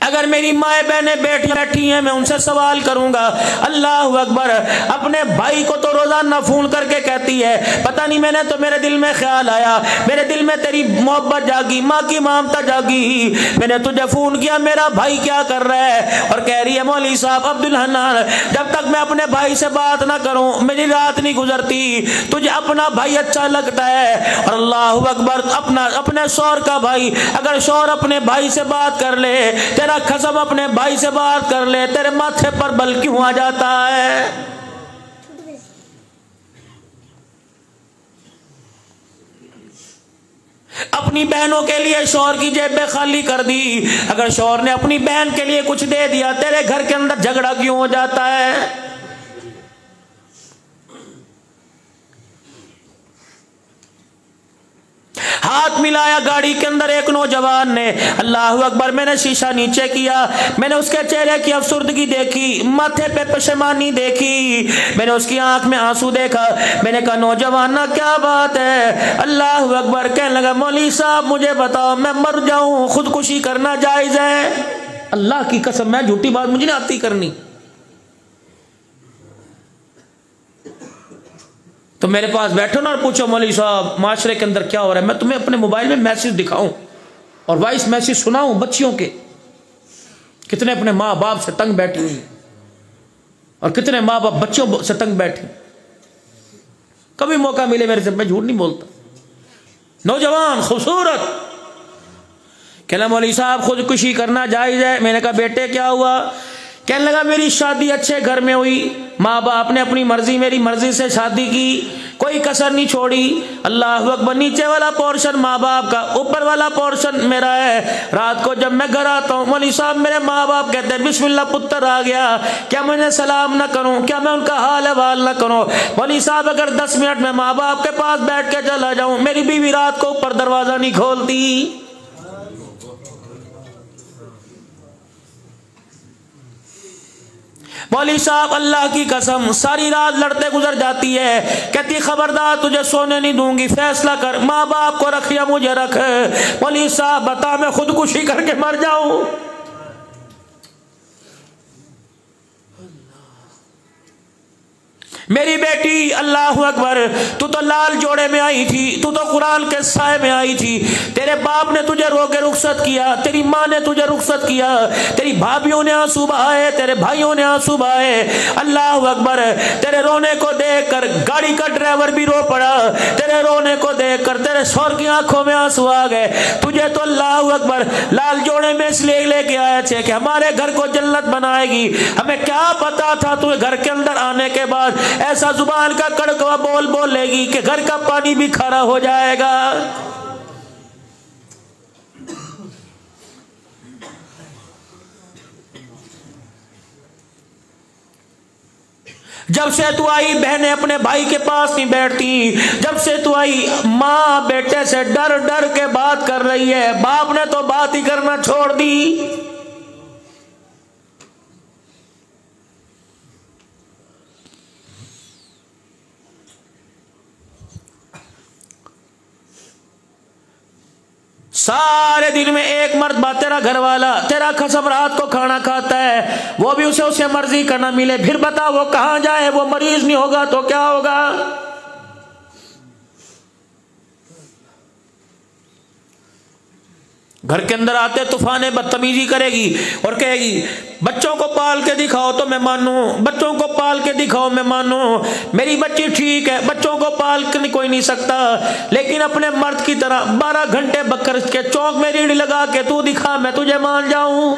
अगर मेरी माए बहनें बैठी हैं मैं उनसे सवाल करूंगा। अल्लाह अकबर। अपने भाई को तो रोजाना फोन करके कहती है, पता नहीं मैंने तो मेरे दिल में ख्याल आया, मेरे दिल में तेरी मोहब्बत जागी, माँ की ममता जागी, मैंने तुझे फोन किया, मेरा भाई क्या कर रहा है। और कह रही है मौलवी साहब अब्दुल हन्नान, जब तक मैं अपने भाई से बात ना करूं मेरी रात नहीं गुजरती, तुझे अपना भाई अच्छा लगता है। और अल्लाह अकबर, अपने शौहर का भाई, अगर शौहर अपने भाई से बात कर ले, तेरा कसम अपने भाई से बात कर ले, तेरे माथे पर बल क्यों आ जाता है। अपनी बहनों के लिए शौहर की जेबें खाली कर दी, अगर शौहर ने अपनी बहन के लिए कुछ दे दिया, तेरे घर के अंदर झगड़ा क्यों हो जाता है। हाथ मिलाया गाड़ी के अंदर एक नौजवान ने, अल्लाह अकबर, मैंने शीशा नीचे किया, मैंने उसके चेहरे की अफसुर्दगी देखी, माथे पे पशेमानी देखी, मैंने उसकी आंख में आंसू देखा, मैंने कहा नौजवान ना क्या बात है। अल्लाह अकबर। कहने लगा मौलवी साहब मुझे बताओ, मैं मर जाऊं खुदकुशी करना जायज है। अल्लाह की कसम मैं झूठी बात मुझे नहीं आती करनी। तो मेरे पास बैठो ना और पूछो मौलवी साहब माशरे के अंदर क्या हो रहा है, मैं तुम्हें अपने मोबाइल में मैसेज दिखाऊं और वॉइस मैसेज सुनाऊं बच्चियों के, कितने अपने माँ बाप से तंग बैठी हुई और कितने माँ बाप बच्चों से तंग बैठे। कभी मौका मिले मेरे से, मैं झूठ नहीं बोलता। नौजवान खूबसूरत, कहना मौलवी साहब खुदकुशी करना जायज है। मैंने कहा बेटे क्या हुआ। कहने लगा मेरी शादी अच्छे घर में हुई, माँ बाप ने अपनी मर्जी मेरी मर्जी से शादी की, कोई कसर नहीं छोड़ी। अल्लाह अकबर। नीचे वाला पोर्शन माँ बाप का, ऊपर वाला पोर्शन मेरा है। रात को जब मैं घर आता हूँ मौलवी साहब मेरे माँ बाप कहते हैं बिस्मिल्लाह पुत्र आ गया, क्या मैं सलाम ना करूँ, क्या मैं उनका हाल हवाल ना करूँ। मौलवी साहब अगर 10 मिनट में माँ बाप के पास बैठ के चला जाऊँ, मेरी बीवी रात को ऊपर दरवाजा नहीं खोलती। मौलवी साहब अल्लाह की कसम सारी रात लड़ते गुजर जाती है, कहती खबरदार तुझे सोने नहीं दूंगी, फैसला कर, माँ बाप को रख या मुझे रख। मौलवी साहब बता मैं खुदकुशी करके मर जाऊं। मेरी बेटी अल्लाह अकबर, तू तो लाल जोड़े में आई थी, तू तो कुरान के साए में आई थी, तेरे बाप ने तुझे रोके रुखसत किया, तेरी माँ ने तुझे रुखसत किया, तेरी भाभियों ने आंसू बहाए, तेरे भाइयों ने आंसू बहाए। अल्लाह अकबर। तेरे रोने को देखकर गाड़ी का ड्राइवर भी रो पड़ा, तेरे रोने को देखकर तेरे शौहर की आंखों में आंसू आ गए। तुझे तो अल्लाह अकबर लाल जोड़े में इसलिए लेके आए थे कि हमारे घर को जन्नत बनाएगी। हमें क्या पता था तू घर के अंदर आने के बाद ऐसा जुबान का कड़कवा बोल बोलेगी कि घर का पानी भी खारा हो जाएगा। जब से तू आई बहनें अपने भाई के पास नहीं बैठती, जब से तू आई माँ बेटे से डर डर के बात कर रही है, बाप ने तो बात ही करना छोड़ दी। सारे दिन में एक मर्तबा तेरा घर वाला तेरा कसम रात को खाना खाता है, वो भी उसे मर्जी का ना मिले, फिर बता वो कहां जाए, वो मरीज नहीं होगा तो क्या होगा। घर के अंदर आते तूफाने बदतमीजी करेगी और कहेगी बच्चों को पाल के दिखाओ तो मैं मानूं, बच्चों को पाल के दिखाओ मैं मानूं, मेरी बच्ची ठीक है, बच्चों को पाल के कोई नहीं सकता, लेकिन अपने मर्द की तरह 12 घंटे बकर के चौक में रीढ़ लगा के तू दिखा मैं तुझे मान जाऊं।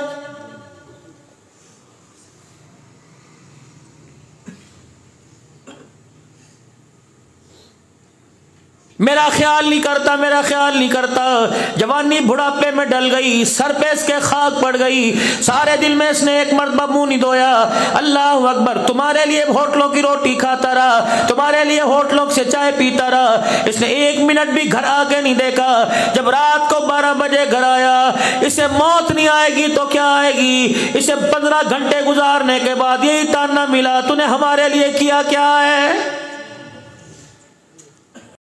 मेरा ख्याल नहीं करता, मेरा ख्याल नहीं करता। जवानी बुढ़ापे में डल गई, सर पे इसके खाक पड़ गई, सारे दिल में इसने एक मर्तबा मुंह नहीं धोया। अल्लाह अकबर। तुम्हारे लिए होटलों की रोटी खाता रहा, तुम्हारे लिए होटलों से चाय पीता रहा, इसने 1 मिनट भी घर आके नहीं देखा। जब रात को 12 बजे घर आया, इसे मौत नहीं आएगी तो क्या आएगी, इसे 15 घंटे गुजारने के बाद यही ताना मिला तूने हमारे लिए किया क्या है।